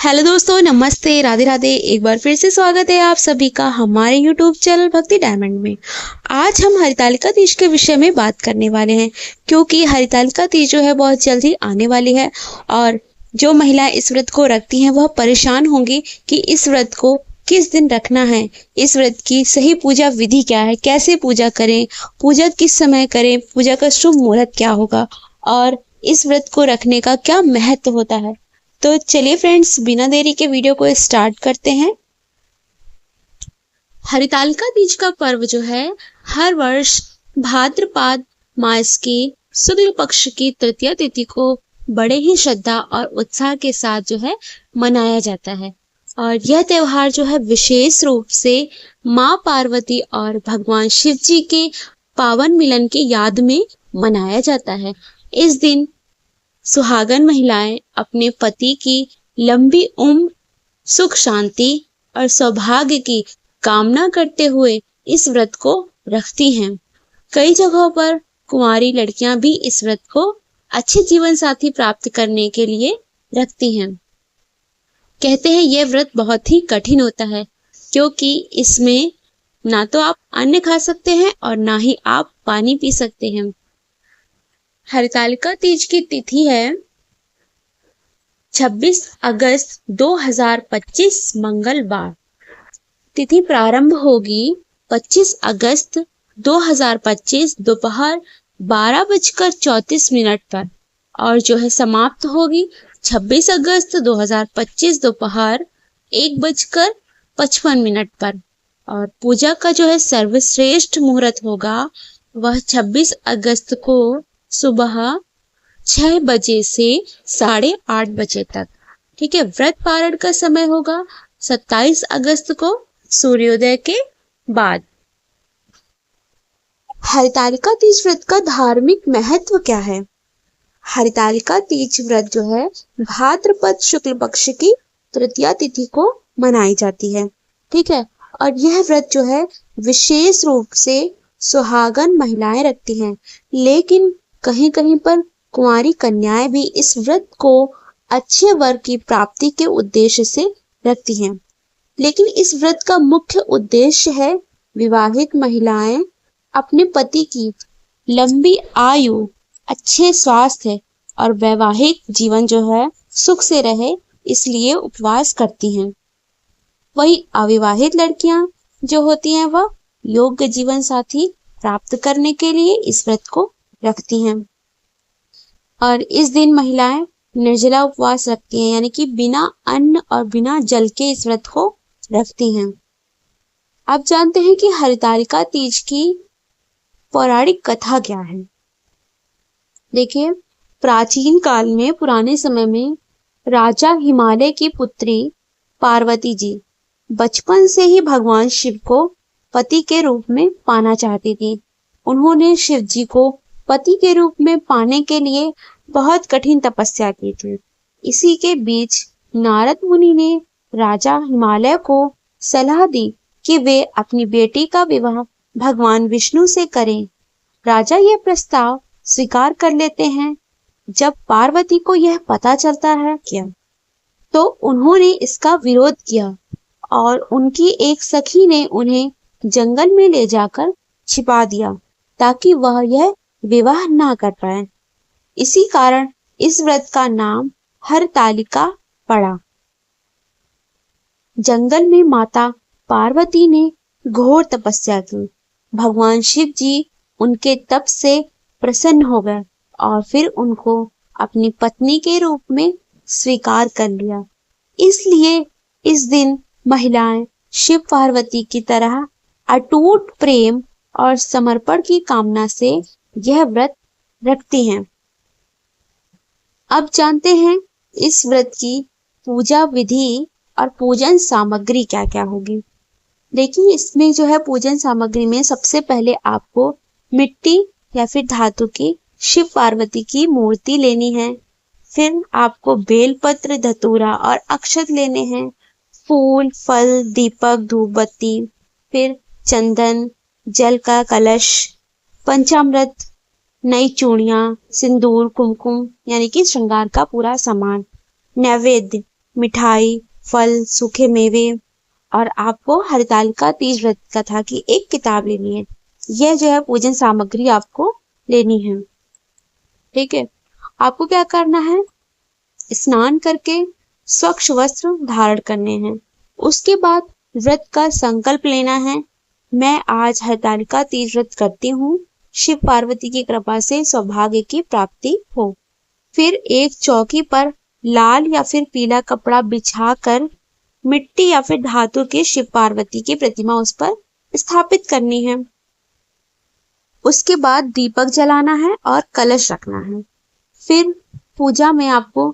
Hello दोस्तों, नमस्ते, राधे राधे। एक बार फिर से स्वागत है आप सभी का हमारे यूट्यूब चैनल भक्ति डायमंड में। आज हम हरितालिका तीज के विषय में बात करने वाले हैं, क्योंकि हरितालिका तीज जो है बहुत जल्द ही आने वाली है और जो महिलाएं इस व्रत को रखती हैं वह परेशान होंगी कि इस व्रत को किस दिन रखना है, इस व्रत की सही पूजा विधि क्या है, कैसे पूजा करें, पूजा किस समय करें, पूजा का शुभ मुहूर्त क्या होगा और इस व्रत को रखने का क्या महत्व होता है। तो चलिए फ्रेंड्स, बिना देरी के वीडियो को स्टार्ट करते हैं। हरितालिका तीज का पर्व जो है हर वर्ष भाद्रपद मास की शुक्ल पक्ष की तृतीया तिथि को बड़े ही श्रद्धा और उत्साह के साथ जो है मनाया जाता है और यह त्योहार जो है विशेष रूप से माँ पार्वती और भगवान शिव जी के पावन मिलन की याद में मनाया जाता है। इस दिन सुहागन महिलाएं अपने पति की लंबी उम्र, सुख शांति और सौभाग्य की कामना करते हुए इस व्रत को रखती हैं। कई जगहों पर कुंवारी लड़कियां भी इस व्रत को अच्छे जीवन साथी प्राप्त करने के लिए रखती हैं। कहते हैं यह व्रत बहुत ही कठिन होता है, क्योंकि इसमें ना तो आप अन्न खा सकते हैं और ना ही आप पानी पी सकते हैं। हरितालिका तीज की तिथि है 26 अगस्त 2025 मंगलवार। तिथि प्रारंभ होगी 25 अगस्त 2025 दोपहर 12:34 पर और जो है समाप्त होगी 26 अगस्त 2025 दोपहर 1:55 पर। और पूजा का जो है सर्वश्रेष्ठ मुहूर्त होगा वह 26 अगस्त को सुबह 6 बजे से 8:30 बजे तक। ठीक है। व्रत पारण का समय होगा 27 अगस्त को सूर्योदय के बाद। हरितालिका तीज व्रत का धार्मिक महत्व क्या है? हरितालिका तीज व्रत जो है भाद्रपद शुक्ल पक्ष की तृतीया तिथि को मनाई जाती है। ठीक है। और यह व्रत जो है विशेष रूप से सुहागन महिलाएं रखती हैं, लेकिन कहीं कहीं पर कुंवारी कन्याएं भी इस व्रत को अच्छे वर की प्राप्ति के उद्देश्य से रखती हैं। लेकिन इस व्रत का मुख्य उद्देश्य है विवाहित महिलाएं अपने पति की लंबी आयु, अच्छे स्वास्थ्य और वैवाहिक जीवन जो है सुख से रहे, इसलिए उपवास करती हैं। वही अविवाहित लड़कियां जो होती हैं वह योग्य जीवन साथी प्राप्त करने के लिए इस व्रत को रखती हैं। और इस दिन महिलाएं निर्जला उपवास रखती हैं, यानी कि बिना अन्न और बिना जल के इस व्रत को रखती हैं। अब जानते हैं कि हरितालिका तीज की पौराणिक कथा क्या है। देखिए, प्राचीन काल में, पुराने समय में राजा हिमालय की पुत्री पार्वती जी बचपन से ही भगवान शिव को पति के रूप में पाना चाहती थी। उन्होंने शिव जी को पति के रूप में पाने के लिए बहुत कठिन तपस्या की थी। इसी के बीच नारद मुनि ने राजा हिमालय को सलाह दी कि वे अपनी बेटी का विवाह भगवान विष्णु से करें। राजा यह प्रस्ताव स्वीकार कर लेते हैं। जब पार्वती को यह पता चलता है तो उन्होंने इसका विरोध किया और उनकी एक सखी ने उन्हें जंगल में ले जाकर छिपा दिया ताकि वह यह विवाह ना कर पाए। इसी कारण इस व्रत का नाम हरतालिका पड़ा। जंगल में माता पार्वती ने घोर तपस्या की। भगवान शिव जी उनके तप से प्रसन्न हो गए और फिर उनको अपनी पत्नी के रूप में स्वीकार कर लिया। इसलिए इस दिन महिलाएं शिव पार्वती की तरह अटूट प्रेम और समर्पण की कामना से यह व्रत रखती हैं। अब जानते हैं इस व्रत की पूजा विधि और पूजन सामग्री क्या क्या होगी। देखिए, इसमें जो है पूजन सामग्री में सबसे पहले आपको मिट्टी या फिर धातु की शिव पार्वती की मूर्ति लेनी है। फिर आपको बेलपत्र, धतूरा और अक्षत लेने हैं। फूल, फल, दीपक, धूप बत्ती, फिर चंदन, जल का कलश, पंचामृत, नई चूड़ियां, सिंदूर, कुमकुम यानी कि श्रृंगार का पूरा सामान, नैवेद्य मिठाई, फल, सूखे मेवे और आपको हरितालिका तीज व्रत कथा की एक किताब लेनी है। यह जो है पूजन सामग्री आपको लेनी है। ठीक है, आपको क्या करना है, स्नान करके स्वच्छ वस्त्र धारण करने हैं। उसके बाद व्रत का संकल्प लेना है। मैं आज हरितालिका तीज व्रत करती हूँ, शिव पार्वती की कृपा से सौभाग्य की प्राप्ति हो। फिर एक चौकी पर लाल या फिर पीला कपड़ा बिछाकर मिट्टी या फिर धातु के शिव पार्वती की प्रतिमा उस पर स्थापित करनी है। उसके बाद दीपक जलाना है और कलश रखना है। फिर पूजा में आपको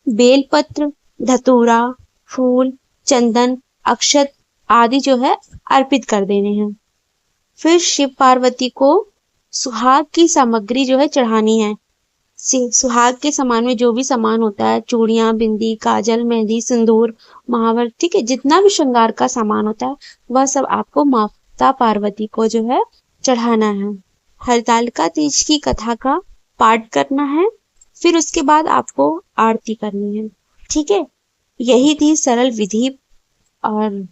बेलपत्र, धतूरा, फूल, चंदन, अक्षत आदि जो है अर्पित कर देने हैं। फिर शिव पार्वती को सुहाग की सामग्री जो है चढ़ानी है। सुहाग के सामान में जो भी सामान होता है, चूड़ियां, बिंदी, काजल, मेहंदी, सिंदूर, महावर, ठीक है, जितना भी श्रृंगार का सामान होता है वह सब आपको माता पार्वती को जो है चढ़ाना है। हरितालिका तीज की कथा का पाठ करना है। फिर उसके बाद आपको आरती करनी है। ठीक है, यही थी सरल विधि। और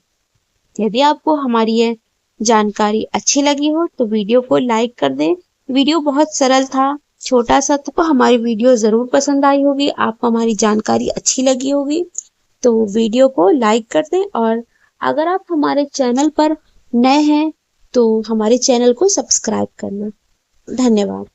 यदि आपको हमारी ये जानकारी अच्छी लगी हो तो वीडियो को लाइक कर दें। वीडियो बहुत सरल था, छोटा सा, तो हमारी वीडियो जरूर पसंद आई होगी, आपको हमारी जानकारी अच्छी लगी होगी, तो वीडियो को लाइक कर दें। और अगर आप हमारे चैनल पर नए हैं तो हमारे चैनल को सब्सक्राइब करना। धन्यवाद।